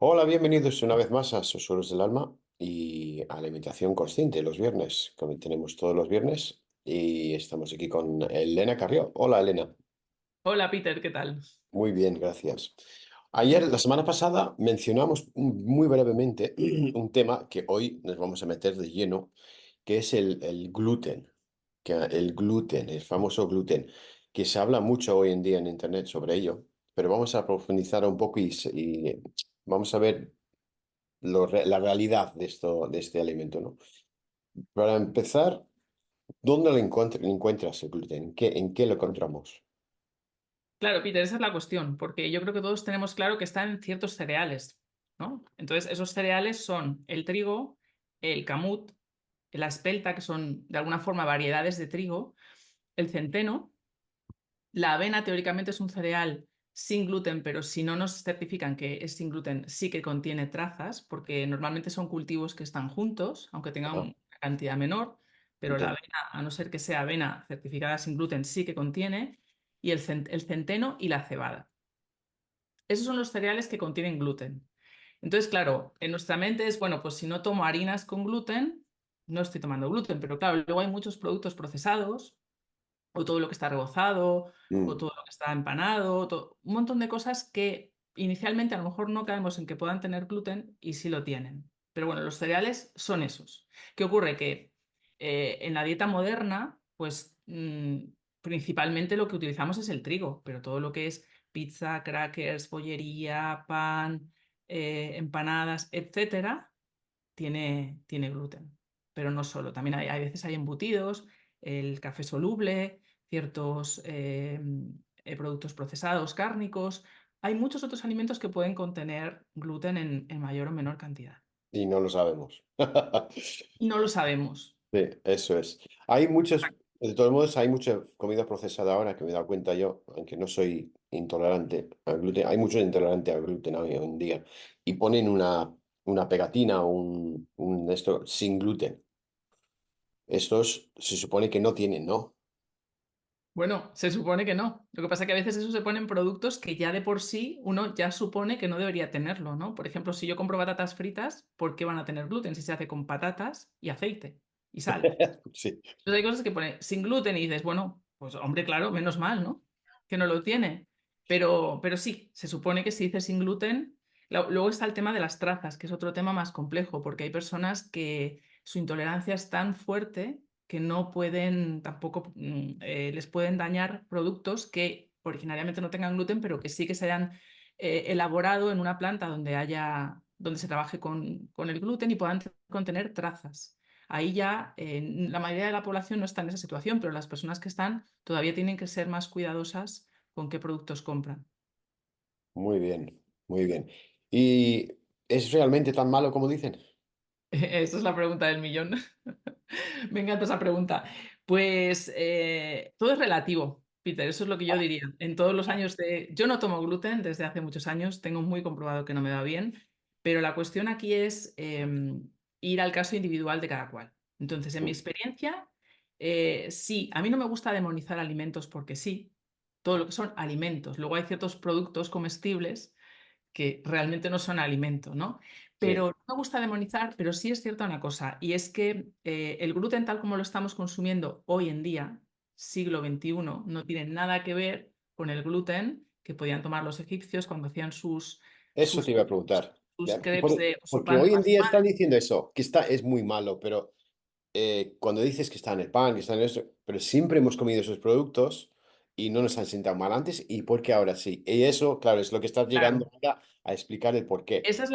Hola, bienvenidos una vez más a Susurros del Alma y a Alimentación Consciente los viernes, como tenemos todos los viernes. Y estamos aquí con Elena Carrió. Hola, Elena. Hola Peter, ¿qué tal? Muy bien, gracias. Ayer, la semana pasada, mencionamos muy brevemente un tema que hoy nos vamos a meter de lleno, que es el gluten. El gluten, el famoso gluten, que se habla mucho hoy en día en Internet sobre ello, pero vamos a profundizar un poco y vamos a ver la realidad de esto, de este alimento, ¿no? Para empezar, ¿dónde encuentras el gluten? ¿En qué lo encontramos? Claro, Peter, esa es la cuestión, porque yo creo que todos tenemos claro que están en ciertos cereales, ¿no? Entonces, esos cereales son el trigo, el camut, la espelta, que son de alguna forma variedades de trigo, el centeno, la avena teóricamente es un cereal sin gluten, pero si no nos certifican que es sin gluten, sí que contiene trazas, porque normalmente son cultivos que están juntos, aunque tengan Ah, una cantidad menor, pero la entiendo. avena, a no ser que sea avena certificada sin gluten, sí que contiene, y el centeno y la cebada. Esos son los cereales que contienen gluten. Entonces, claro, en nuestra mente es, bueno, pues si no tomo harinas con gluten, no estoy tomando gluten, pero claro, luego hay muchos productos procesados o todo lo que está rebozado, o Mm, todo lo que está empanado, un montón de cosas que inicialmente a lo mejor no caemos en que puedan tener gluten y sí lo tienen. Pero bueno, los cereales son esos. ¿Qué ocurre? Que en la dieta moderna, pues principalmente lo que utilizamos es el trigo, pero todo lo que es pizza, crackers, bollería, pan, empanadas, etcétera, tiene gluten. Pero no solo, también hay veces hay embutidos, el café soluble, ciertos productos procesados, cárnicos. Hay muchos otros alimentos que pueden contener gluten en mayor o menor cantidad. y no lo sabemos. Y no lo sabemos. Sí, eso es. Hay muchos, de todos modos, hay mucha comida procesada ahora que me he dado cuenta yo, aunque no soy intolerante al gluten. Hay mucho intolerante al gluten hoy en día. Y ponen una pegatina, esto sin gluten. Estos se supone que no tienen, ¿no? Bueno, se supone que no. Lo que pasa es que a veces eso se pone en productos que ya de por sí uno ya supone que no debería tenerlo, ¿no? Por ejemplo, si yo compro patatas fritas, ¿por qué van a tener gluten si se hace con patatas y aceite y sal? Sí. Entonces hay cosas que pone sin gluten y dices, bueno, pues hombre, claro, menos mal, ¿no? Que no lo tiene. Pero sí, se supone que si dice sin gluten. Luego está el tema de las trazas, que es otro tema más complejo, porque hay personas que su intolerancia es tan fuerte que no pueden, tampoco les pueden dañar productos que originariamente no tengan gluten, pero que sí que se hayan elaborado en una planta donde se trabaje con el gluten y puedan contener trazas. Ahí ya la mayoría de la población no está en esa situación, pero las personas que están todavía tienen que ser más cuidadosas con qué productos compran. Muy bien, muy bien. ¿Y es realmente tan malo como dicen? Esa es la pregunta del millón. Me encanta esa pregunta. Pues todo es relativo, Peter, eso es lo que yo diría. En todos los años de... Yo no tomo gluten desde hace muchos años, tengo muy comprobado que no me va bien, pero la cuestión aquí es ir al caso individual de cada cual. Entonces, en mi experiencia, sí, a mí no me gusta demonizar alimentos porque sí, todo lo que son alimentos. Luego hay ciertos productos comestibles que realmente no son alimento, ¿no? Sí. Pero no me gusta demonizar, pero sí es cierta una cosa, y es que el gluten tal como lo estamos consumiendo hoy en día, siglo XXI, no tiene nada que ver con el gluten que podían tomar los egipcios cuando hacían Eso te sus, iba a preguntar. sus Ya, crepes de o su porque pan de hoy en día están basmati. diciendo eso, que es muy malo, pero cuando dices que está en el pan, que está en eso, pero siempre hemos comido esos productos y no nos han sentado mal antes, y por qué ahora sí. Y eso, claro, es lo que estás llegando Claro. ahora a explicar el por qué. Esa es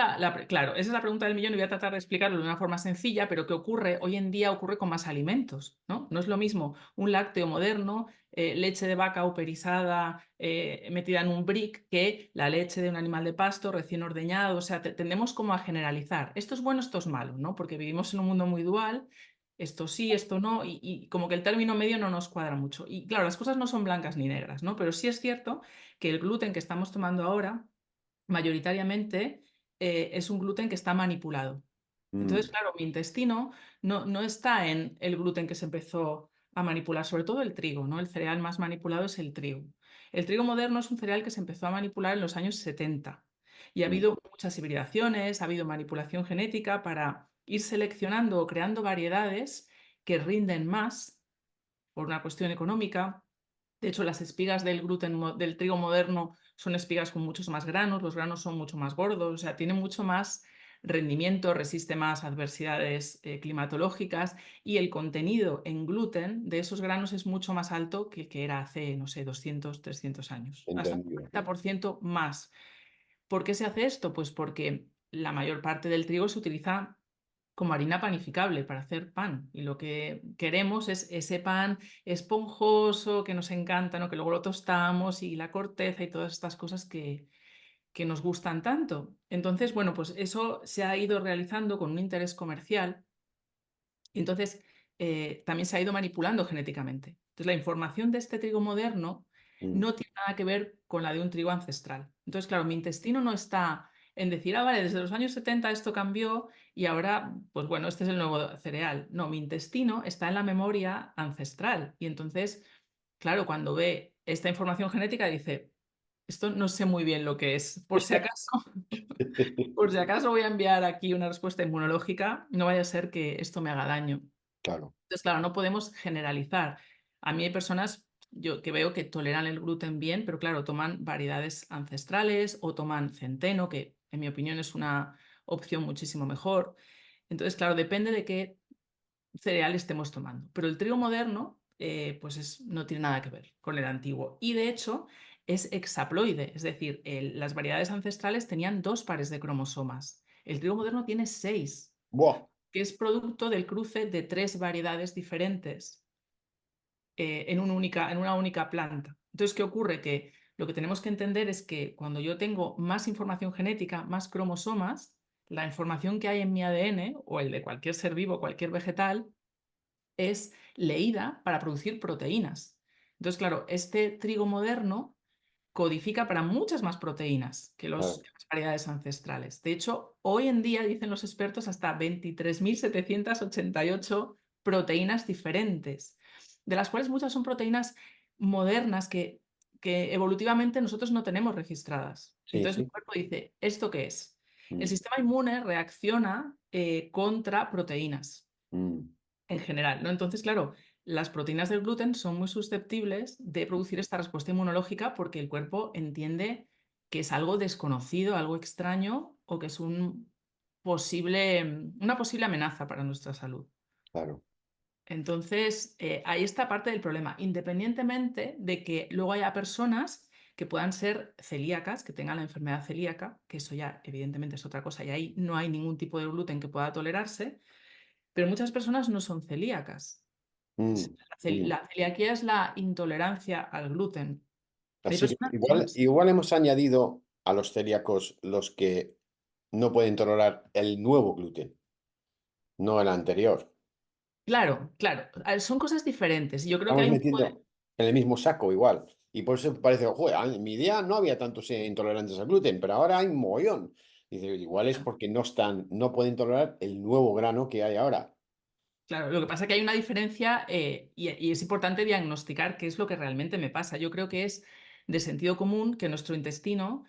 claro, esa es la pregunta del millón y voy a tratar de explicarlo de una forma sencilla, pero que ocurre hoy en día ocurre con más alimentos, ¿no? No es lo mismo un lácteo moderno, leche de vaca uperizada, metida en un brick, que la leche de un animal de pasto recién ordeñado. O sea, tendemos como a generalizar. Esto es bueno, esto es malo, ¿no? Porque vivimos en un mundo muy dual, esto sí, esto no, y como que el término medio no nos cuadra mucho. Y claro, las cosas no son blancas ni negras, ¿no? Pero sí es cierto que el gluten que estamos tomando ahora mayoritariamente es un gluten que está manipulado. Entonces, Mm, claro, mi intestino no está en el gluten que se empezó a manipular, sobre todo el trigo, ¿no? El cereal más manipulado es el trigo. El trigo moderno es un cereal que se empezó a manipular en los años 70. Y ha mm, habido muchas hibridaciones, ha habido manipulación genética para ir seleccionando o creando variedades que rinden más por una cuestión económica. De hecho, las espigas del del trigo moderno son espigas con muchos más granos, los granos son mucho más gordos, o sea, tiene mucho más rendimiento, resiste más adversidades climatológicas y el contenido en gluten de esos granos es mucho más alto que el que era hace, no sé, 200, 300 años, hasta un entendido. 40% más. ¿Por qué se hace esto? Pues porque la mayor parte del trigo se utiliza como harina panificable para hacer pan. Y lo que queremos es ese pan esponjoso que nos encanta, ¿no? Que luego lo tostamos y la corteza y todas estas cosas que nos gustan tanto. Entonces, bueno, pues eso se ha ido realizando con un interés comercial y entonces también se ha ido manipulando genéticamente. Entonces, la información de este trigo moderno Mm, no tiene nada que ver con la de un trigo ancestral. Entonces, claro, mi intestino no está en decir, ah, vale, desde los años 70 esto cambió y ahora, pues bueno, este es el nuevo cereal. No, mi intestino está en la memoria ancestral. Y entonces, claro, cuando ve esta información genética dice, esto no sé muy bien lo que es. Por si acaso voy a enviar aquí una respuesta inmunológica, no vaya a ser que esto me haga daño. claro, Entonces, claro, no podemos generalizar. A mí hay personas yo, que veo que toleran el gluten bien, pero claro, toman variedades ancestrales o toman centeno, que en mi opinión es una opción muchísimo mejor. Entonces, claro, depende de qué cereal estemos tomando. Pero el trigo moderno, pues no tiene nada que ver con el antiguo. Y de hecho, es hexaploide, es decir, las variedades ancestrales tenían 2 pares de cromosomas. El trigo moderno tiene 6, buah, que es producto del cruce de 3 variedades diferentes en una única planta. Entonces, ¿qué ocurre? Que lo que tenemos que entender es que cuando yo tengo más información genética, más cromosomas, la información que hay en mi ADN o el de cualquier ser vivo, cualquier vegetal, es leída para producir proteínas. Entonces, claro, este trigo moderno codifica para muchas más proteínas que claro, las variedades ancestrales. De hecho, hoy en día, dicen los expertos, hasta 23.788 proteínas diferentes, de las cuales muchas son proteínas modernas que evolutivamente nosotros no tenemos registradas. Y sí, entonces mi sí. cuerpo dice, ¿esto qué es? El Mm, sistema inmune reacciona contra proteínas mm, en general, ¿no? Entonces, claro, las proteínas del gluten son muy susceptibles de producir esta respuesta inmunológica porque el cuerpo entiende que es algo desconocido, algo extraño o que es una posible amenaza para nuestra salud. claro. Entonces, ahí está parte del problema, independientemente de que luego haya personas que puedan ser celíacas, que tengan la enfermedad celíaca, que eso ya evidentemente es otra cosa y ahí no hay ningún tipo de gluten que pueda tolerarse, pero muchas personas no son celíacas. Mm, mm. La celiaquía es la intolerancia al gluten. Hay Así que personas que no. igual hemos añadido a los celíacos los que no pueden tolerar el nuevo gluten, no el anterior. Claro, claro. Son cosas diferentes. Yo creo que Estamos hay un poco de. metiendo en el mismo saco igual. Y por eso parece, joder, en mi día no había tantos intolerantes al gluten, pero ahora hay un mogollón. Dice, igual es porque no pueden tolerar el nuevo grano que hay ahora. Claro, lo que pasa es que hay una diferencia y es importante diagnosticar qué es lo que realmente me pasa. Yo creo que es de sentido común que nuestro intestino,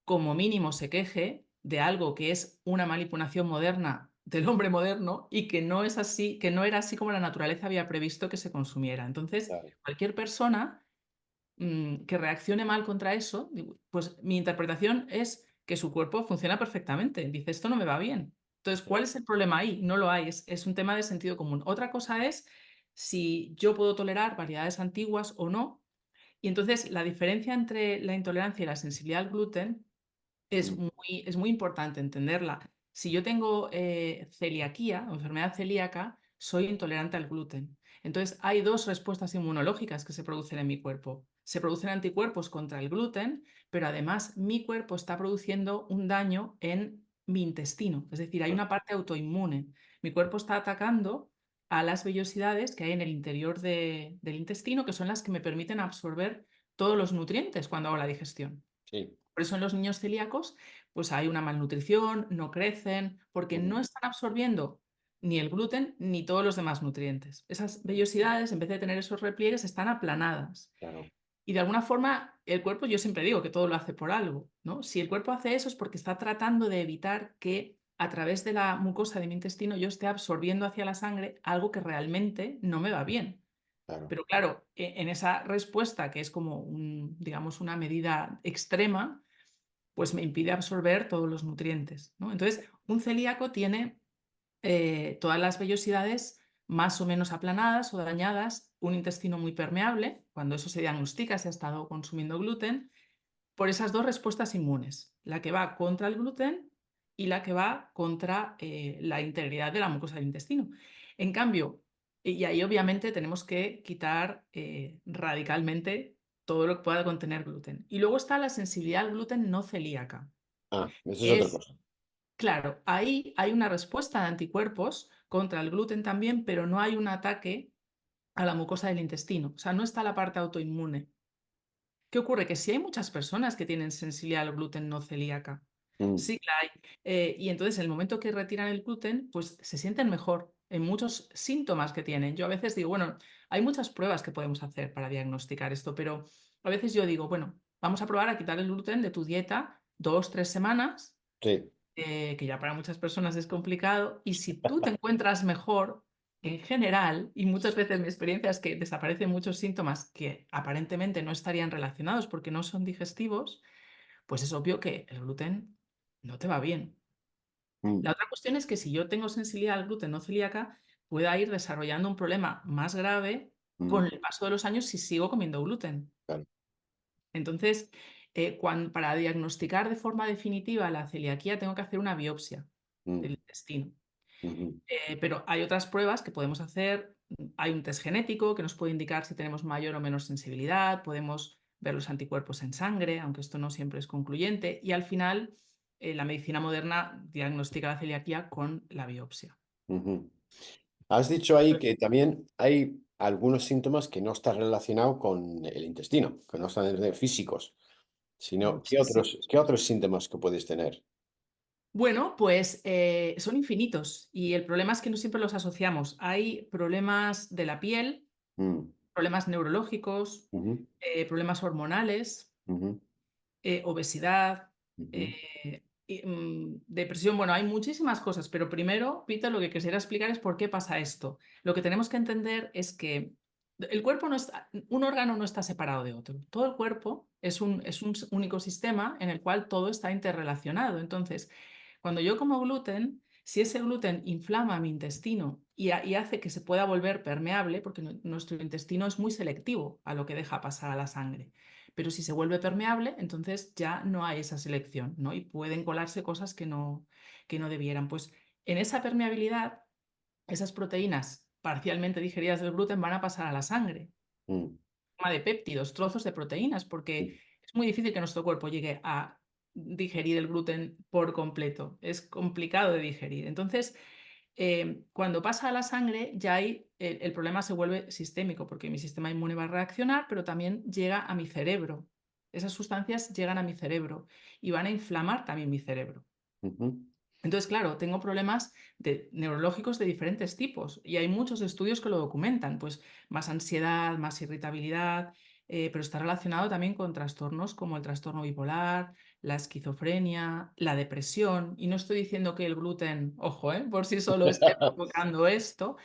como mínimo, se queje de algo que es una manipulación moderna del hombre moderno y que no es así, que no era así como la naturaleza había previsto que se consumiera. Entonces, Claro. cualquier persona que reaccione mal contra eso, pues mi interpretación es que su cuerpo funciona perfectamente. Dice, esto no me va bien. Entonces, ¿cuál es el problema ahí? No lo hay, es un tema de sentido común. Otra cosa es si yo puedo tolerar variedades antiguas o no. Y entonces la diferencia entre la intolerancia y la sensibilidad al gluten Mm, es muy importante entenderla. Si yo tengo celiaquía o enfermedad celíaca, soy intolerante al gluten. Entonces, hay 2 respuestas inmunológicas que se producen en mi cuerpo. Se producen anticuerpos contra el gluten, pero además mi cuerpo está produciendo un daño en mi intestino. Es decir, hay ah, una parte autoinmune. Mi cuerpo está atacando a las vellosidades que hay en el interior del intestino, que son las que me permiten absorber todos los nutrientes cuando hago la digestión. sí. Por eso en los niños celíacos pues hay una malnutrición, no crecen, porque Mm, no están absorbiendo ni el gluten ni todos los demás nutrientes. Esas vellosidades, en vez de tener esos repliegues, están aplanadas. claro. Y de alguna forma, el cuerpo, yo siempre digo que todo lo hace por algo, ¿no? Si el cuerpo hace eso es porque está tratando de evitar que a través de la mucosa de mi intestino yo esté absorbiendo hacia la sangre algo que realmente no me va bien. claro. Pero claro, en esa respuesta, que es como digamos, una medida extrema, pues me impide absorber todos los nutrientes, ¿no? Entonces, un celíaco tiene todas las vellosidades más o menos aplanadas o dañadas, un intestino muy permeable, cuando eso se diagnostica, se ha estado consumiendo gluten, por esas dos respuestas inmunes, la que va contra el gluten y la que va contra la integridad de la mucosa del intestino. En cambio, y ahí obviamente tenemos que quitar radicalmente todo lo que pueda contener gluten. Y luego está la sensibilidad al gluten no celíaca. Ah, eso es otra Es, cosa. claro, ahí hay una respuesta de anticuerpos contra el gluten también, pero no hay un ataque a la mucosa del intestino. O sea, no está la parte autoinmune. ¿Qué ocurre? Que si hay muchas personas que tienen sensibilidad al gluten no celíaca, Mm, sí que la hay. Y entonces, en el momento que retiran el gluten, pues se sienten mejor en muchos síntomas que tienen. Yo a veces digo, bueno, hay muchas pruebas que podemos hacer para diagnosticar esto, pero a veces yo digo, bueno, vamos a probar a quitar el gluten de tu dieta 2, 3 semanas, sí. que ya para muchas personas es complicado, y si tú te encuentras mejor, en general, y muchas veces mi experiencia es que desaparecen muchos síntomas que aparentemente no estarían relacionados porque no son digestivos, pues es obvio que el gluten no te va bien. Mm, La otra cuestión es que si yo tengo sensibilidad al gluten no celíaca, pueda ir desarrollando un problema más grave con mm, el paso de los años si sigo comiendo gluten. claro. Entonces, para diagnosticar de forma definitiva la celiaquía tengo que hacer una biopsia Mm, del intestino. ujú, Pero hay otras pruebas que podemos hacer. Hay un test genético que nos puede indicar si tenemos mayor o menos sensibilidad, podemos ver los anticuerpos en sangre, aunque esto no siempre es concluyente, y al final la medicina moderna diagnostica la celiaquía con la biopsia. ujú. Has dicho ahí que también hay algunos síntomas que no están relacionados con el intestino, que no están físicos, sino Muchísimo. qué otros síntomas que puedes tener? Bueno, pues son infinitos y el problema es que no siempre los asociamos. Hay problemas de la piel, Mm, problemas neurológicos, ujú, problemas hormonales, ujú, obesidad, ujú. depresión. Bueno, hay muchísimas cosas, pero primero, Peter, lo que quisiera explicar es por qué pasa esto. Lo que tenemos que entender es que el cuerpo no está, un órgano no está separado de otro. Todo el cuerpo es un único sistema en el cual todo está interrelacionado. Entonces, cuando yo como gluten, si ese gluten inflama mi intestino y hace que se pueda volver permeable, porque nuestro intestino es muy selectivo a lo que deja pasar a la sangre. Pero si se vuelve permeable, entonces ya no hay esa selección, ¿no? Y pueden colarse cosas que no debieran. Pues en esa permeabilidad, esas proteínas parcialmente digeridas del gluten van a pasar a la sangre, Mm, en forma de péptidos, trozos de proteínas, porque mm, es muy difícil que nuestro cuerpo llegue a digerir el gluten por completo. Es complicado de digerir. Entonces, cuando pasa a la sangre, ya hay, el problema se vuelve sistémico, porque mi sistema inmune va a reaccionar, pero también llega a mi cerebro. Esas sustancias llegan a mi cerebro y van a inflamar también mi cerebro. ujú, Entonces, claro, tengo problemas neurológicos de diferentes tipos y hay muchos estudios que lo documentan, pues más ansiedad, más irritabilidad, pero está relacionado también con trastornos como el trastorno bipolar, la esquizofrenia, la depresión. Y no estoy diciendo que el gluten, ojo, por sí solo esté provocando esto,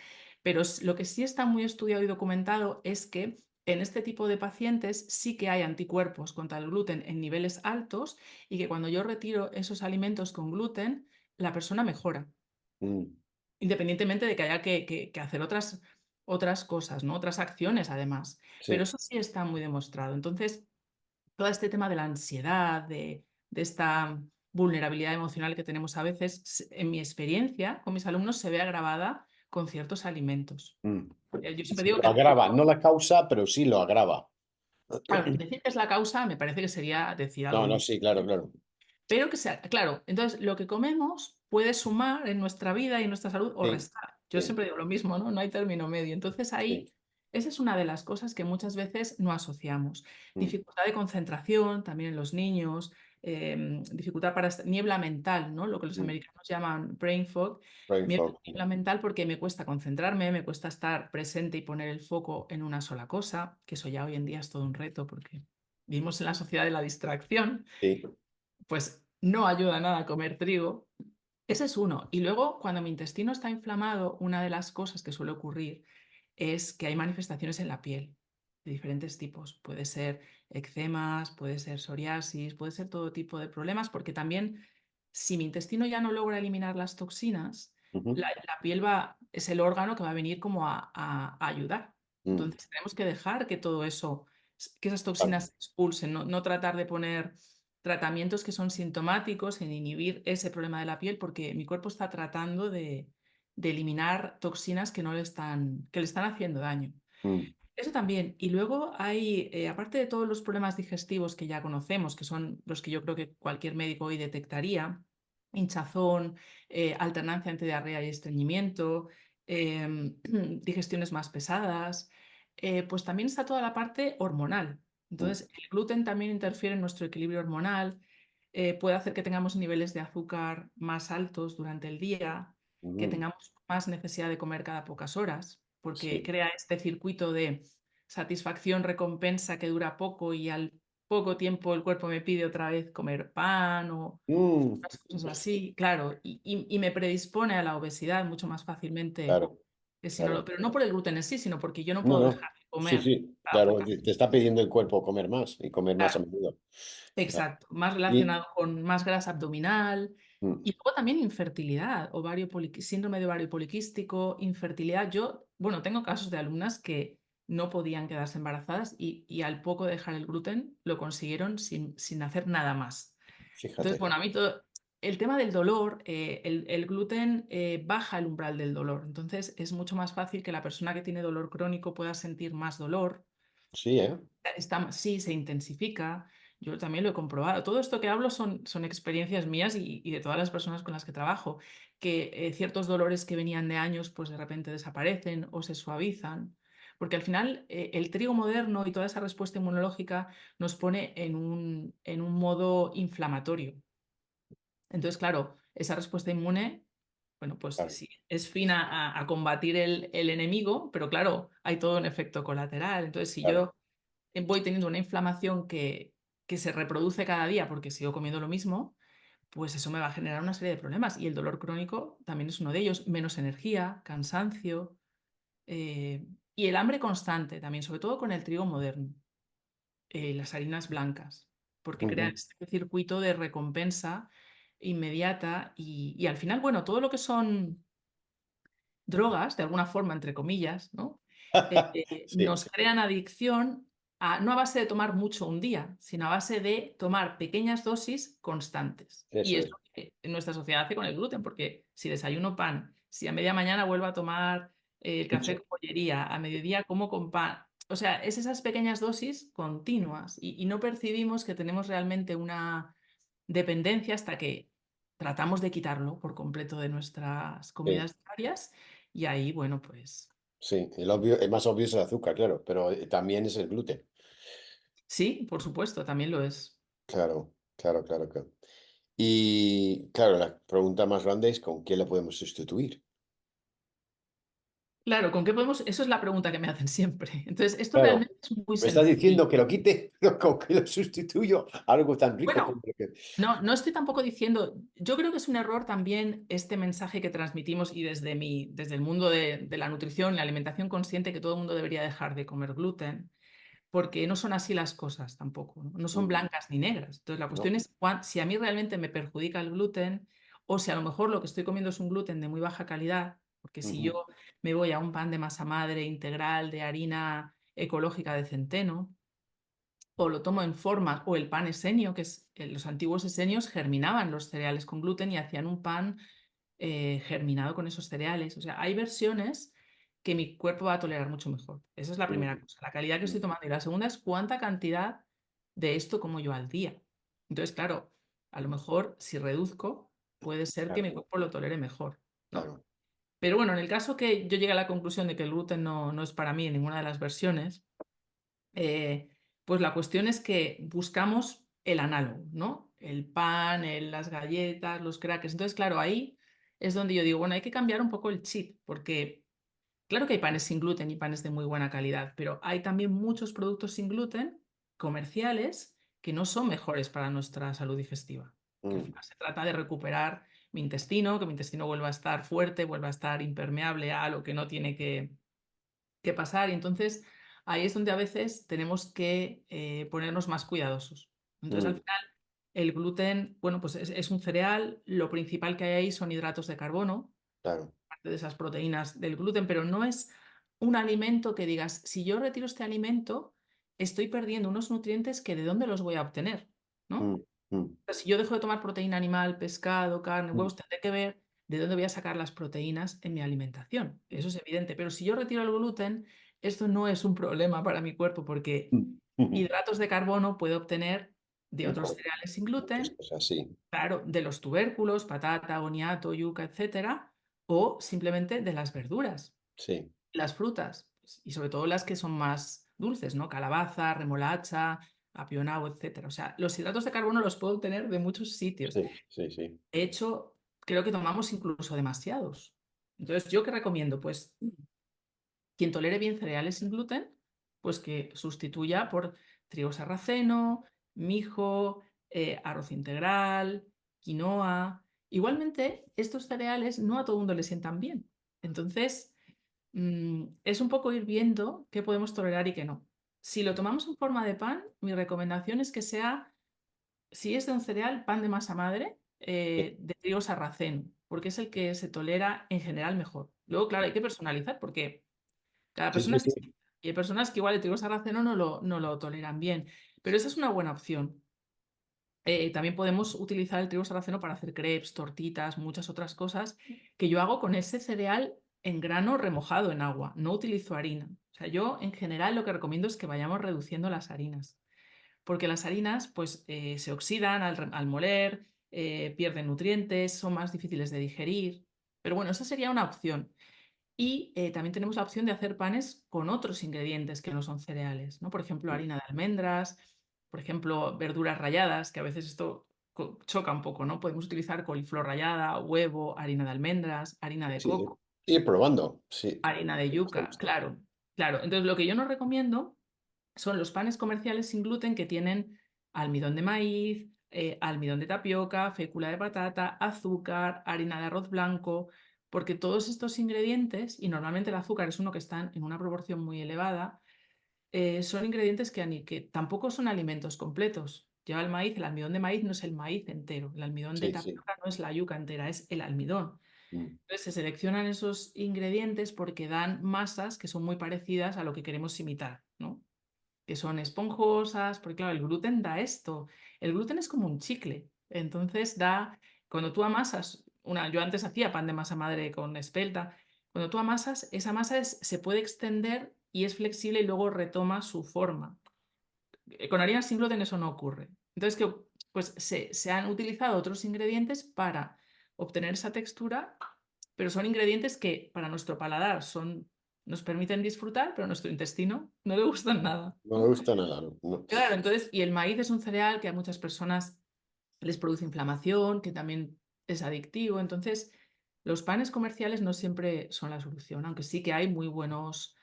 pero lo que sí está muy estudiado y documentado es que en este tipo de pacientes sí que hay anticuerpos contra el gluten en niveles altos y que cuando yo retiro esos alimentos con gluten, la persona mejora, mm, independientemente de que haya que hacer otras cosas, ¿no? Otras acciones además. Pero sí. eso sí está muy demostrado. Entonces, todo este tema de la ansiedad, de esta vulnerabilidad emocional que tenemos a veces, en mi experiencia con mis alumnos se ve agravada con ciertos alimentos. Mm. Yo siempre Sí, digo lo que, agrava, no la causa, pero sí lo agrava. claro, decir que es la causa me parece que sería decir No, algo no, muy. sí, claro, claro. Pero que sea, claro, entonces lo que comemos puede sumar en nuestra vida y en nuestra salud o Sí, restar. Yo sí, siempre digo lo mismo, ¿no? No hay término medio. Entonces sí. ahí, esa es una de las cosas que muchas veces no asociamos. Mm, Dificultad de concentración también en los niños, dificultad para niebla mental, ¿no? Lo que los Mm. americanos llaman brain fog. Brain fog. Niebla mental porque me cuesta concentrarme, me cuesta estar presente y poner el foco en una sola cosa, que eso ya hoy en día es todo un reto porque vivimos en la sociedad de la distracción, Sí. pues no ayuda nada a comer trigo. Ese es uno. Y luego, cuando mi intestino está inflamado, una de las cosas que suele ocurrir es que hay manifestaciones en la piel de diferentes tipos. Puede ser eczemas, puede ser psoriasis, puede ser todo tipo de problemas, porque también si mi intestino ya no logra eliminar las toxinas, Ujú. la piel es el órgano que va a venir como a ayudar. Mm. Entonces tenemos que dejar que todo eso, que esas Claro. toxinas se expulsen, no tratar de poner tratamientos que son sintomáticos en inhibir ese problema de la piel, porque mi cuerpo está tratando de eliminar toxinas que le están haciendo daño. Mm. Eso también. Y luego hay, aparte de todos los problemas digestivos que ya conocemos, que son los que yo creo que cualquier médico hoy detectaría, hinchazón, alternancia entre diarrea y estreñimiento, digestiones más pesadas, pues también está toda la parte hormonal. Mm. Entonces, el gluten también interfiere en nuestro equilibrio hormonal, puede hacer que tengamos niveles de azúcar más altos durante el día, que Mm. tengamos más necesidad de comer cada pocas horas, porque Sí. crea este circuito de satisfacción, recompensa que dura poco y al poco tiempo el cuerpo me pide otra vez comer pan o Mm. unas cosas así, claro, y me predispone a la obesidad mucho más fácilmente Claro, que si no claro. pero no por el gluten en sí, sino porque yo no No, puedo no. dejar de Sí, comer sí, cada claro. poca. Te está pidiendo el cuerpo comer más y comer más a Claro. menudo. Claro. Exacto, más Y, relacionado con más grasa abdominal mm. y luego también infertilidad, síndrome de ovario poliquístico, infertilidad. Yo, bueno, tengo casos de alumnas que no podían quedarse embarazadas y al poco de dejar el gluten lo consiguieron sin hacer nada más. Entonces, Fíjate. bueno, a mí todo, el tema del dolor, el gluten baja el umbral del dolor. Entonces, es mucho más fácil que la persona que tiene dolor crónico pueda sentir más dolor Sí, ¿eh? sí, se intensifica. Yo también lo he comprobado. Todo esto que hablo son experiencias mías y de todas las personas con las que trabajo, que ciertos dolores que venían de años, pues de repente desaparecen o se suavizan. Porque al final el trigo moderno y toda esa respuesta inmunológica nos pone en un modo inflamatorio. Entonces, claro, esa respuesta inmune, bueno, pues Claro, sí, es fina a combatir el enemigo, pero claro, hay todo un efecto colateral. Entonces, si claro. yo voy teniendo una inflamación que se reproduce cada día porque sigo comiendo lo mismo, pues eso me va a generar una serie de problemas. Y el dolor crónico también es uno de ellos. Menos energía, cansancio eh, y el hambre constante también, sobre todo con el trigo moderno, las harinas blancas, porque crean Ujú. este circuito de recompensa inmediata y al final, bueno, todo lo que son drogas, de alguna forma, entre comillas, ¿no? Sí, Nos crean adicción no a base de tomar mucho un día, sino a base de tomar pequeñas dosis constantes. Y eso es es. lo que nuestra sociedad hace con el gluten, porque si desayuno pan, si a media mañana vuelvo a tomar el café Mucho. con bollería, a mediodía como con pan. O sea, es esas pequeñas dosis continuas y no percibimos que tenemos realmente una dependencia hasta que tratamos de quitarlo por completo de nuestras Sí, comidas diarias y ahí, bueno, pues sí. El más obvio es el azúcar, claro, pero también es el gluten. sí, por supuesto, también lo es. Claro, claro, claro, claro. Y claro, la pregunta más grande es ¿con qué la podemos sustituir? Claro, ¿con qué podemos? Eso es la pregunta que me hacen siempre. Entonces, esto Claro, realmente es muy me estás sencillo. diciendo que lo quite, ¿con qué lo sustituyo? Algo tan rico como Bueno, lo que... no estoy tampoco diciendo, yo creo que es un error también este mensaje que transmitimos y desde el mundo de la nutrición, la alimentación consciente, que todo el mundo debería dejar de comer gluten, porque no son así las cosas tampoco, ¿no? No son Mm. blancas ni negras. Entonces, la No, cuestión es si a mí realmente me perjudica el gluten o si a lo mejor lo que estoy comiendo es un gluten de muy baja calidad, porque si ujú, yo me voy a un pan de masa madre integral de harina ecológica de centeno, o lo tomo en forma, o el pan esenio, los antiguos esenios germinaban los cereales con gluten y hacían un pan germinado con esos cereales. O sea, hay versiones que mi cuerpo va a tolerar mucho mejor. Esa es la mm, primera cosa, la calidad que mm. estoy tomando. Y la segunda es cuánta cantidad de esto como yo al día. Entonces, claro, a lo mejor si reduzco, puede ser que mi Claro, cuerpo lo tolere mejor, ¿no? claro. Pero bueno, en el caso que yo llegue a la conclusión de que el gluten no es para mí en ninguna de las versiones, eh, pues la cuestión es que buscamos el análogo, ¿no? el pan, las galletas, los crackers. Entonces, claro, ahí es donde yo digo, bueno, hay que cambiar un poco el chip, porque claro que hay panes sin gluten y panes de muy buena calidad, pero hay también muchos productos sin gluten comerciales que no son mejores para nuestra salud digestiva. Que al mm, final se trata de recuperar mi intestino, que mi intestino vuelva a estar fuerte, vuelva a estar impermeable a lo que no tiene que pasar. Y entonces ahí es donde a veces tenemos que ponernos más cuidadosos. Entonces al mm, final el gluten, bueno, pues es un cereal, lo principal que hay ahí son hidratos de carbono, claro. parte de esas proteínas del gluten, pero no es un alimento que digas, si yo retiro este alimento, estoy perdiendo unos nutrientes que de dónde los voy a obtener, ¿no? Mm, mm, Si yo dejo de tomar proteína animal, pescado, carne, mm, huevos, tendré que ver de dónde voy a sacar las proteínas en mi alimentación. Eso es evidente. Pero si yo retiro el gluten, esto no es un problema para mi cuerpo porque mm, mm. hidratos de carbono puedo obtener de otros Mejor. cereales sin Muchas gluten, cosas, sí, claro, de los tubérculos, patata, boniato, yuca, etcétera, o simplemente de las verduras, sí, las frutas, pues, y sobre todo las que son más dulces, ¿no? Calabaza, remolacha, apionado, etcétera. O sea, los hidratos de carbono los puedo obtener de muchos sitios. sí, sí, sí, De hecho, creo que tomamos incluso demasiados. Entonces, ¿yo qué recomiendo? Pues quien tolere bien cereales sin gluten, pues que sustituya por trigo sarraceno, mijo, arroz integral, quinoa. Igualmente, estos cereales no a todo el mundo le sientan bien. Entonces, es un poco ir viendo qué podemos tolerar y qué no. Si lo tomamos en forma de pan, mi recomendación es que sea, si es de un cereal, pan de masa madre, sí, de trigo sarraceno, porque es el que se tolera en general mejor. Luego, claro, hay que personalizar porque cada sí, persona sí, es sí, distinta. Y hay personas que igual el trigo sarraceno no lo toleran bien. Pero esa es una buena opción. También podemos utilizar el trigo sarraceno para hacer crepes, tortitas, muchas otras cosas que yo hago con ese cereal en grano remojado en agua. No utilizo harina. O sea, yo en general lo que recomiendo es que vayamos reduciendo las harinas, porque las harinas pues se oxidan al moler, pierden nutrientes, son más difíciles de digerir. Pero bueno, esa sería una opción. Y también tenemos la opción de hacer panes con otros ingredientes que no son cereales, ¿no? Por ejemplo, harina de almendras, por ejemplo, verduras ralladas, que a veces esto choca un poco, ¿no? Podemos utilizar coliflor rallada, huevo, harina de almendras, harina de sí, coco, ir probando, sí, harina de me gusta, me yuca, gusta. claro, claro. Entonces, lo que yo no recomiendo son los panes comerciales sin gluten que tienen almidón de maíz, almidón de tapioca, fécula de patata, azúcar, harina de arroz blanco, porque todos estos ingredientes, y normalmente el azúcar es uno que está en una proporción muy elevada, son ingredientes que tampoco son alimentos completos. Lleva el maíz, el almidón de maíz no es el maíz entero, el almidón de Sí, sí. tapioca no es la yuca entera, es el almidón. Mm. Entonces se seleccionan esos ingredientes porque dan masas que son muy parecidas a lo que queremos imitar, ¿no? Que son esponjosas, porque claro, el gluten da esto. El gluten es como un chicle, entonces cuando tú amasas, yo antes hacía pan de masa madre con espelta, cuando tú amasas, esa masa se puede extender y es flexible y luego retoma su forma. Con harina sin gluten eso no ocurre. Entonces, pues se han utilizado otros ingredientes para obtener esa textura, pero son ingredientes que para nuestro paladar nos permiten disfrutar, pero a nuestro intestino no le gustan nada, No me ¿no? gusta nada, no, no. Claro, entonces, y el maíz es un cereal que a muchas personas les produce inflamación, que también es adictivo. Entonces, los panes comerciales no siempre son la solución, aunque sí que hay muy buenos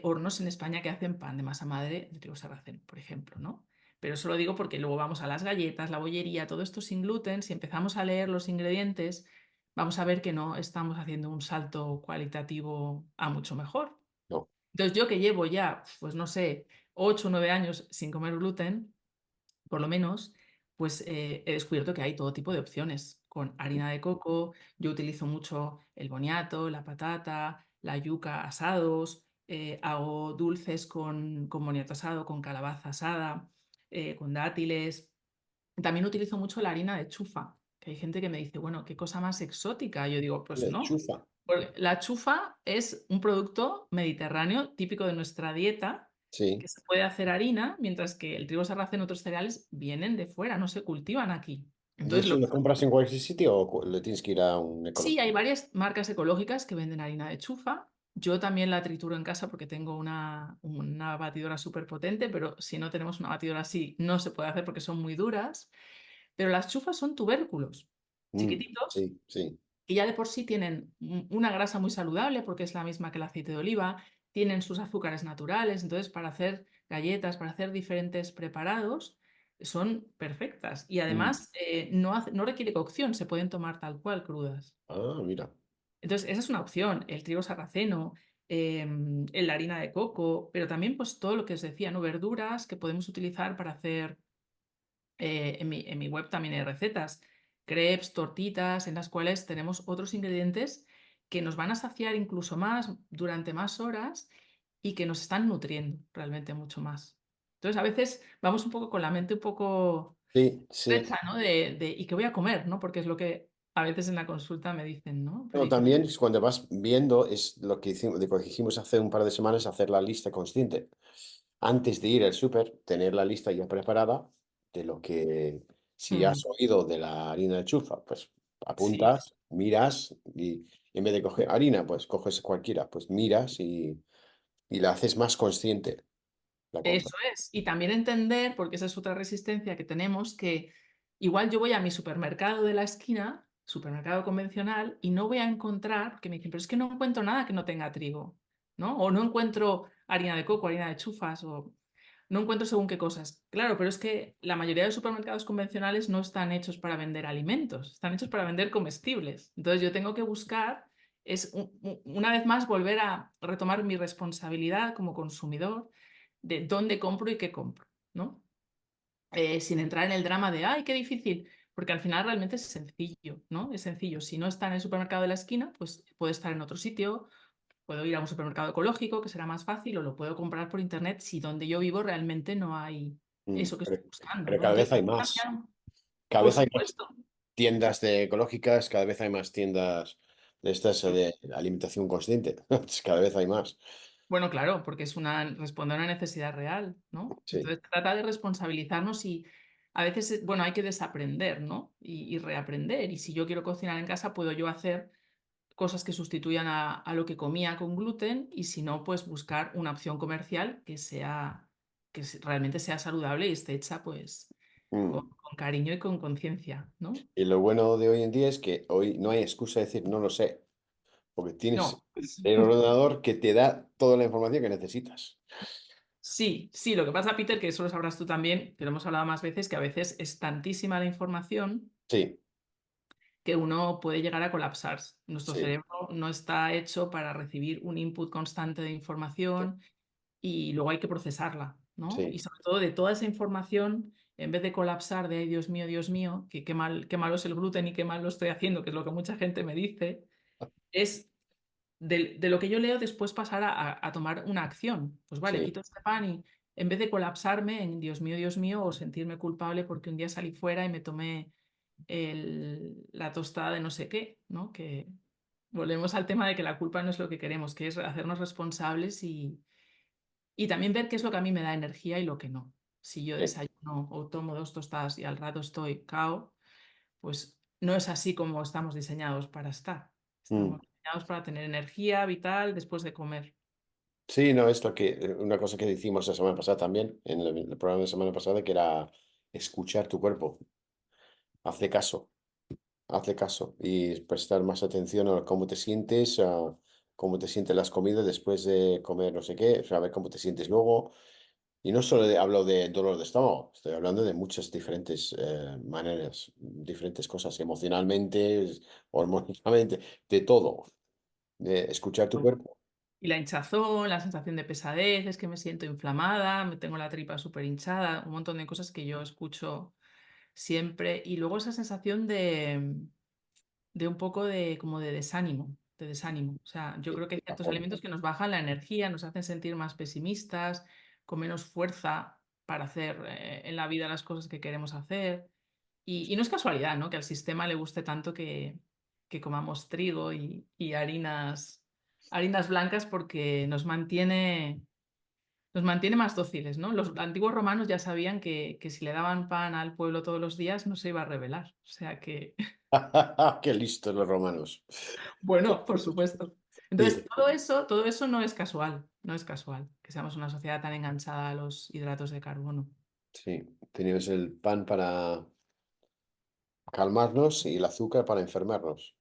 hornos en España que hacen pan de masa madre de trigo sarraceno, por ejemplo, ¿no? Pero eso lo digo porque luego vamos a las galletas, la bollería, todo esto sin gluten. Si empezamos a leer los ingredientes, vamos a ver que no estamos haciendo un salto cualitativo a mucho mejor. No. Entonces, yo que llevo ya, pues no sé, 8 o 9 años sin comer gluten, por lo menos, pues he descubierto que hay todo tipo de opciones. Con harina de coco, yo utilizo mucho el boniato, la patata, la yuca asados, hago dulces con boniato asado, con calabaza asada, con dátiles. También utilizo mucho la harina de chufa, que hay gente que me dice, bueno, qué cosa más exótica. Yo digo, pues no. Lechuza, Porque la chufa es un producto mediterráneo típico de nuestra dieta sí. que se puede hacer harina, mientras que el trigo sarraceno y otros cereales vienen de fuera, no se cultivan aquí. ¿Y Entonces, eso lo compras en cualquier sitio o le tienes que ir a un sí, hay ecológico? varias marcas ecológicas que venden harina de chufa. Yo también la trituro en casa porque tengo una batidora súper potente, pero si no tenemos una batidora así, no se puede hacer porque son muy duras. pero las chufas son tubérculos chiquititos sí, sí. y ya de por sí tienen una grasa muy saludable porque es la misma que el aceite de oliva, tienen sus azúcares naturales, entonces para hacer galletas, para hacer diferentes preparados, son perfectas y Mm. además no requiere cocción, se pueden tomar tal cual crudas. Ah, mira. Entonces, esa es una opción, el trigo sarraceno, la harina de coco, pero también pues todo lo que os decía, ¿no? Verduras que podemos utilizar para hacer, en mi web también hay recetas, crepes, tortitas, en las cuales tenemos otros ingredientes que nos van a saciar incluso más durante más horas y que nos están nutriendo realmente mucho más. Entonces, a veces vamos un poco con la mente un poco Sí, sí. estrecha, ¿no? ¿Y qué voy a comer, ¿no? Porque es lo que a veces en la consulta me dicen, ¿no? Pero No, ¿y qué? también es cuando vas viendo, es lo que hicimos, de lo que dijimos hace un par de semanas, hacer la lista consciente. Antes de ir al súper, tener la lista ya preparada de lo que, si Mm, has oído de la harina de chufa, pues sí, apuntas, miras y en vez de coger harina, pues coges cualquiera, pues miras y la haces más consciente la compra. eso es. Y también entender, porque esa es otra resistencia que tenemos, que igual yo voy a mi supermercado de la esquina, supermercado convencional, y no voy a encontrar, porque me dicen, pero es que no encuentro nada que no tenga trigo, ¿no? O no encuentro harina de coco, harina de chufas, o no encuentro según qué cosas. Claro, pero es que la mayoría de supermercados convencionales no están hechos para vender alimentos, están hechos para vender comestibles. Entonces yo tengo que buscar, una vez más, volver a retomar mi responsabilidad como consumidor de dónde compro y qué compro, ¿no? Sin entrar en el drama de, ay, qué difícil, porque al final realmente es sencillo, ¿no? Es sencillo. Si no está en el supermercado de la esquina, pues puede estar en otro sitio, puedo ir a un supermercado ecológico, que será más fácil, o lo puedo comprar por internet si donde yo vivo realmente no hay eso que Pero, estoy buscando, pero ¿no? cada vez Entonces, hay más. Cada por vez hay más supuesto. tiendas de ecológicas, cada vez hay más tiendas de estas de alimentación consciente. Cada vez hay más. Bueno, claro, porque responde a una necesidad real, ¿no? Sí. Entonces trata de responsabilizarnos y a veces, bueno, hay que desaprender, ¿no? Y reaprender. Y si yo quiero cocinar en casa, puedo yo hacer cosas que sustituyan a lo que comía con gluten y si no, pues buscar una opción comercial realmente sea saludable y esté hecha pues Mm. con cariño y con conciencia, ¿no? Y lo bueno de hoy en día es que hoy no hay excusa de decir no lo sé, porque tienes No. el ordenador que te da toda la información que necesitas. Sí, sí, lo que pasa, Peter, que eso lo sabrás tú también, que lo hemos hablado más veces, que a veces es tantísima la información Sí, que uno puede llegar a colapsar. Nuestro sí, cerebro no está hecho para recibir un input constante de sí, información y luego hay que procesarla, ¿no? Y sí. sobre todo de toda esa información, en vez de colapsar de, ay, Dios mío, que qué malo es el gluten y qué mal lo estoy haciendo, que es lo que mucha gente me dice, es de lo que yo leo después pasar a tomar una acción. Pues vale, Sí. quito este pan y en vez de colapsarme en Dios mío, o sentirme culpable porque un día salí fuera y me tomé la tostada de no sé qué, ¿no? Que volvemos al tema de que la culpa no es lo que queremos, que es hacernos responsables y también ver qué es lo que a mí me da energía y lo que no. Si yo Sí. desayuno o tomo dos tostadas y al rato estoy cao, pues no es así como estamos diseñados para estar. Mm. Estamos diseñados para tener energía vital después de comer. Sí, no, es lo que, una cosa que decimos la semana pasada también, en el programa de la semana pasada, que era escuchar tu cuerpo. Hazle caso. Hazle caso y prestar más atención a cómo te sientes, a cómo te sienten las comidas después de comer no sé qué, o sea, a ver cómo te sientes luego. Y no solo hablo de dolor de estómago, estoy hablando de muchas diferentes maneras, diferentes cosas, emocionalmente, hormonalmente, de todo. De escuchar tu cuerpo. Y la hinchazón, la sensación de pesadez, es que me siento inflamada, me tengo la tripa súper hinchada, un montón de cosas que yo escucho siempre. Y luego esa sensación de un poco de como de desánimo, de desánimo. O sea, yo Sí, creo que hay ciertos bajón. alimentos que nos bajan la energía, nos hacen sentir más pesimistas, con menos fuerza para hacer en la vida las cosas que queremos hacer. Y no es casualidad, ¿no? Que al sistema le guste tanto que comamos trigo y harinas blancas porque nos mantiene más dóciles, ¿no? Los antiguos romanos ya sabían que si le daban pan al pueblo todos los días no se iba a rebelar. O sea que, Qué listos los romanos. bueno, por supuesto. Entonces, Sí, todo eso no es casual, no es casual que seamos una sociedad tan enganchada a los hidratos de carbono. sí, teníamos el pan calmarnos y el azúcar para enfermarnos.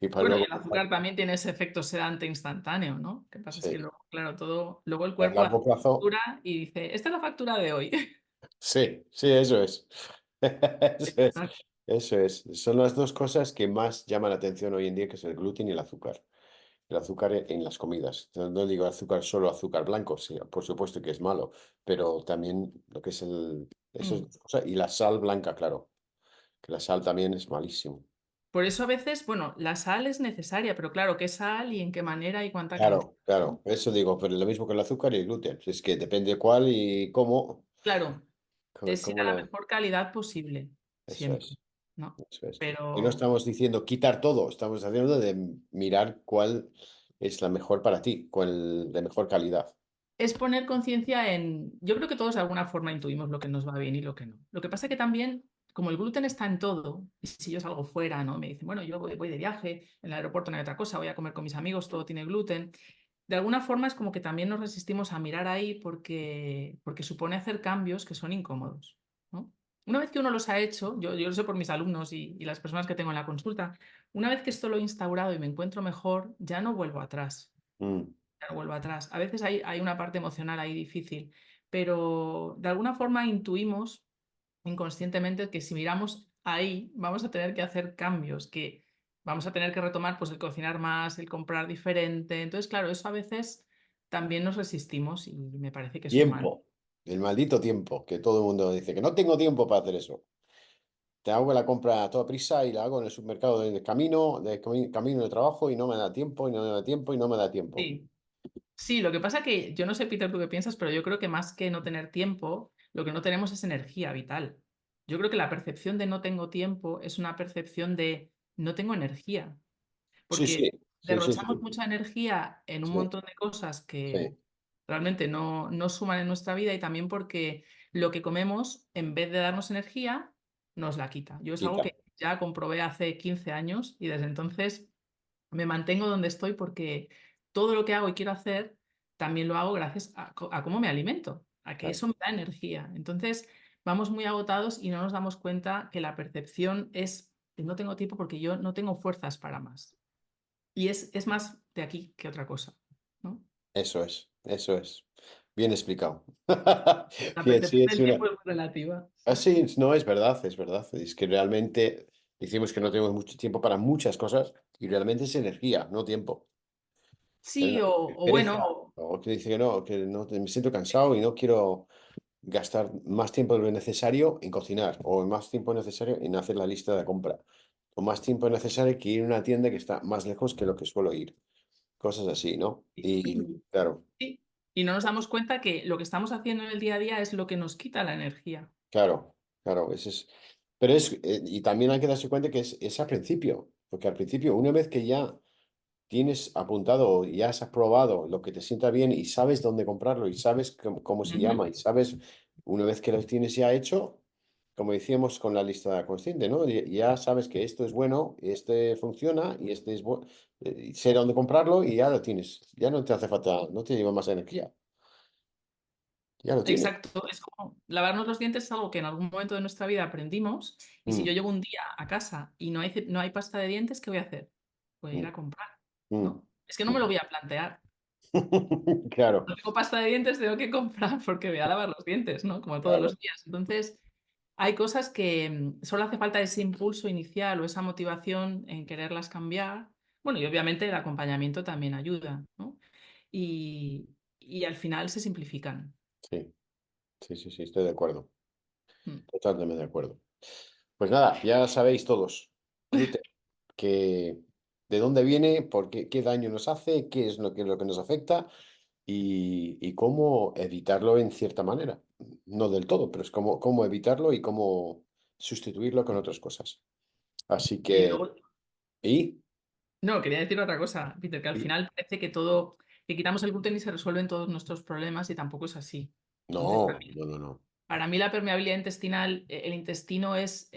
Y para Bueno, y luego el azúcar también tiene ese efecto sedante instantáneo, ¿no? Lo que pasa es que sí, luego, claro, todo, luego el a cuerpo hace largo plazo, factura y dice, esta es la factura de hoy. sí, sí, eso es. Eso es, Exacto. eso es. Son las dos cosas que más llaman la atención hoy en día, que es el gluten y el azúcar. El azúcar en las comidas. No digo azúcar solo azúcar blanco, sí, por supuesto que es malo, pero también lo que es eso es Mm. dos cosas. Y la sal blanca, claro, que la sal también es malísimo. Por eso a veces, bueno, la sal es necesaria, pero claro, ¿qué sal y en qué manera y cuánta cantidad? Claro, ¿No? claro, eso digo, pero lo mismo que el azúcar y el gluten. Es que depende cuál y cómo, Claro, es ir cómo a la lo... mejor calidad posible, Eso siempre, es, ¿no? eso es. Y no Pero estamos diciendo quitar todo, estamos haciendo de mirar cuál es la mejor para ti, cuál de mejor calidad. es poner conciencia en, yo creo que todos de alguna forma intuimos lo que nos va bien y lo que no. Lo que pasa es que también, como el gluten está en todo, y si yo salgo fuera, ¿no? Me dicen, bueno, yo voy de viaje, en el aeropuerto no hay otra cosa, voy a comer con mis amigos, todo tiene gluten. De alguna forma es como que también nos resistimos a mirar ahí porque supone hacer cambios que son incómodos, ¿no? Una vez que uno los ha hecho, yo lo sé por mis alumnos y las personas que tengo en la consulta, una vez que esto lo he instaurado y me encuentro mejor, ya no vuelvo atrás, Mm, ya no vuelvo atrás. A veces hay una parte emocional ahí difícil, pero de alguna forma intuimos inconscientemente que si miramos ahí vamos a tener que hacer cambios, que vamos a tener que retomar pues el cocinar más, el comprar diferente. Entonces, claro, eso a veces también nos resistimos y me parece que es humano. Tiempo, el maldito tiempo, que todo el mundo dice que no tengo tiempo para hacer eso. Te hago la compra a toda prisa y la hago en el supermercado de camino, camino de trabajo y no me da tiempo y no me da tiempo y no me da tiempo. Sí. Sí, lo que pasa que yo no sé, Peter, tú qué piensas, pero yo creo que más que no tener tiempo, lo que no tenemos es energía vital. Yo creo que la percepción de no tengo tiempo es una percepción de no tengo energía. Sí, sí, Porque sí, sí, derrochamos sí, mucha energía en un sí, montón de cosas que sí, realmente no suman en nuestra vida y también porque lo que comemos, en vez de darnos energía, nos la quita. Yo es algo quita. que ya comprobé hace 15 años y desde entonces me mantengo donde estoy porque todo lo que hago y quiero hacer también lo hago gracias a cómo me alimento, a que Claro. eso me da energía. Entonces vamos muy agotados y no nos damos cuenta que la percepción es que no tengo tiempo porque yo no tengo fuerzas para más. Y es más de aquí que otra cosa, ¿no? Eso es, eso es. Bien explicado. La Bien, sí, percepción es del una... tiempo es muy relativa. Sí. Así, no, es verdad, es verdad. Es que realmente decimos que no tenemos mucho tiempo para muchas cosas y realmente es energía, no tiempo. Sí, o Pereza, bueno, o que dice que no, me siento cansado y no quiero gastar más tiempo de lo necesario en cocinar, o más tiempo necesario en hacer la lista de compra, o más tiempo necesario que ir a una tienda que está más lejos que lo que suelo ir. Cosas así, ¿no? Y claro, sí. Y no nos damos cuenta que lo que estamos haciendo en el día a día es lo que nos quita la energía. claro, claro, ese es... Pero es, y también hay que darse cuenta que es al principio, porque al principio, una vez que ya tienes apuntado, ya has probado lo que te sienta bien y sabes dónde comprarlo y sabes cómo se Ujú. llama y sabes, una vez que lo tienes ya hecho, como decíamos con la lista consciente, ¿no? Ya sabes que esto es bueno, este funciona y este es bueno, sé dónde comprarlo y ya lo tienes, ya no te hace falta, no te lleva más energía, ya lo tienes. Exacto, es como lavarnos los dientes es algo que en algún momento de nuestra vida aprendimos y si yo Mm, llego un día a casa y no hay pasta de dientes, ¿qué voy a hacer? Voy a ir mm, a comprar, mm, ¿no? Es que no me lo mm. voy a plantear. Claro, No tengo pasta de dientes, tengo que comprar porque voy a lavar los dientes, ¿no? Como todos claro, los días. Entonces, hay cosas que solo hace falta ese impulso inicial o esa motivación en quererlas cambiar. Bueno, y obviamente el acompañamiento también ayuda, ¿no? Y, y al final se simplifican. sí, sí, sí, sí, estoy de acuerdo, Mm. totalmente de acuerdo. Pues nada, ya sabéis todos, gluten, que de dónde viene, por qué, qué daño nos hace, qué es lo que nos afecta y cómo evitarlo en cierta manera. No del todo, pero es cómo evitarlo y cómo sustituirlo con otras cosas. Así Y que, luego, y, no, quería decir otra cosa, Peter, que al y- final parece que todo, que quitamos el gluten y se resuelven todos nuestros problemas y tampoco es así. Entonces, no, no, no, no. para mí la permeabilidad intestinal, el intestino es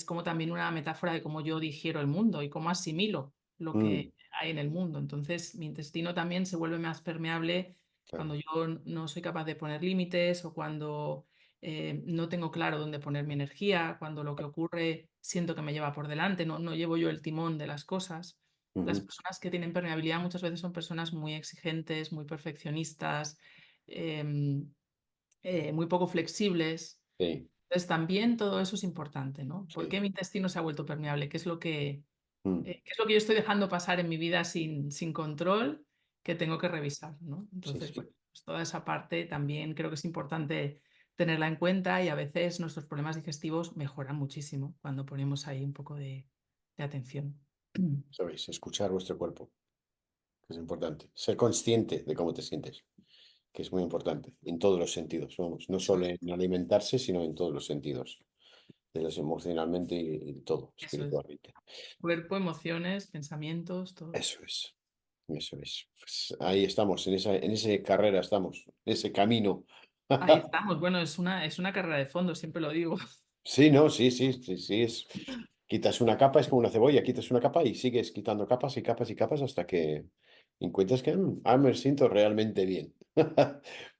como también una metáfora de cómo yo digiero el mundo y cómo asimilo lo Mm, que hay en el mundo. Entonces, mi intestino también se vuelve más permeable claro, cuando yo no soy capaz de poner límites o cuando no tengo claro dónde poner mi energía, cuando lo que ocurre siento que me lleva por delante, no llevo yo el timón de las cosas. Las Ujú. personas que tienen permeabilidad muchas veces son personas muy exigentes, muy perfeccionistas, em, muy poco flexibles. Sí. Entonces también todo eso es importante, ¿no? ¿Por Sí. qué mi intestino se ha vuelto permeable? Mm. ¿Qué es lo que yo estoy dejando pasar en mi vida sin control que tengo que revisar, ¿no? Sí, Entonces, bueno, sí. pues toda esa parte también creo que es importante tenerla en cuenta y a veces nuestros problemas digestivos mejoran muchísimo cuando ponemos ahí un poco de atención. Sabéis, escuchar vuestro cuerpo, que es importante. Ser consciente de cómo te sientes, que es muy importante, en todos los sentidos, vamos, no Eso solo es, en alimentarse, sino en todos los sentidos, de los emocionalmente y todo, eso es. espiritualmente. Cuerpo, emociones, pensamientos, todo. Eso es, eso es. Pues ahí estamos, en esa carrera estamos, en ese camino. Ahí estamos. Bueno, es una carrera de fondo, siempre lo digo. Sí, no, sí, sí, sí, sí, quitas una capa, es como una cebolla, quitas una capa y sigues quitando capas y capas y capas hasta que encuentras que me siento realmente bien.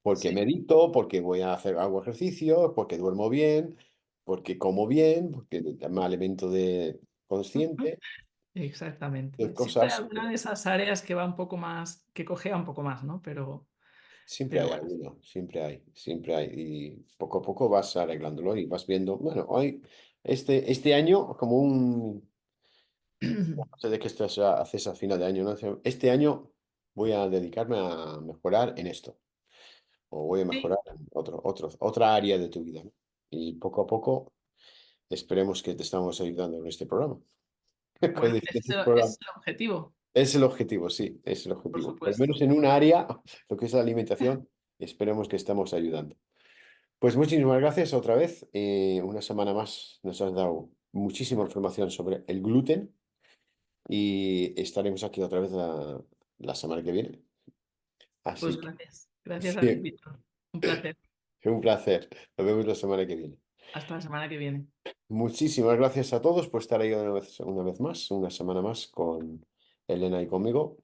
Porque Sí. medito, porque voy a hacer, hago ejercicio, porque duermo bien, porque como bien, porque me alimento de consciente, de Exactamente. Siempre hay cosas. alguna de esas áreas que va un poco más, que cojea un poco más, ¿no? Siempre Pero hay bueno, alguno, siempre hay, siempre hay. Y poco a poco vas arreglándolo y vas viendo, bueno, hoy, este año, como un, no sé de qué estás, haces a final de año, ¿no? Este año voy a dedicarme a mejorar en esto, o voy a sí, mejorar en otra área de tu vida, ¿no? Y poco a poco esperemos que te estamos ayudando en este programa, con bueno, diferentes ese programas. es el objetivo, Es el objetivo, sí, es el por objetivo. Por lo menos supuesto. en un área, lo que es la alimentación, esperemos que estemos ayudando. Pues muchísimas gracias otra vez. Una semana más nos has dado muchísima información sobre el gluten y estaremos aquí otra vez la semana que viene. Pues Así que gracias. Gracias a ti, sí, Víctor. Un placer. un placer. Nos vemos la semana que viene. Hasta la semana que viene. Muchísimas gracias a todos por estar ahí una vez más, una semana más con Elena y conmigo.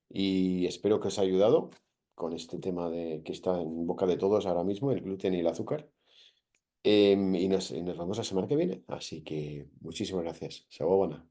Y espero que os haya ayudado con este tema de que está en boca de todos ahora mismo, el gluten y el azúcar. Y nos vemos la semana que viene. Así que muchísimas gracias. Sabó buena.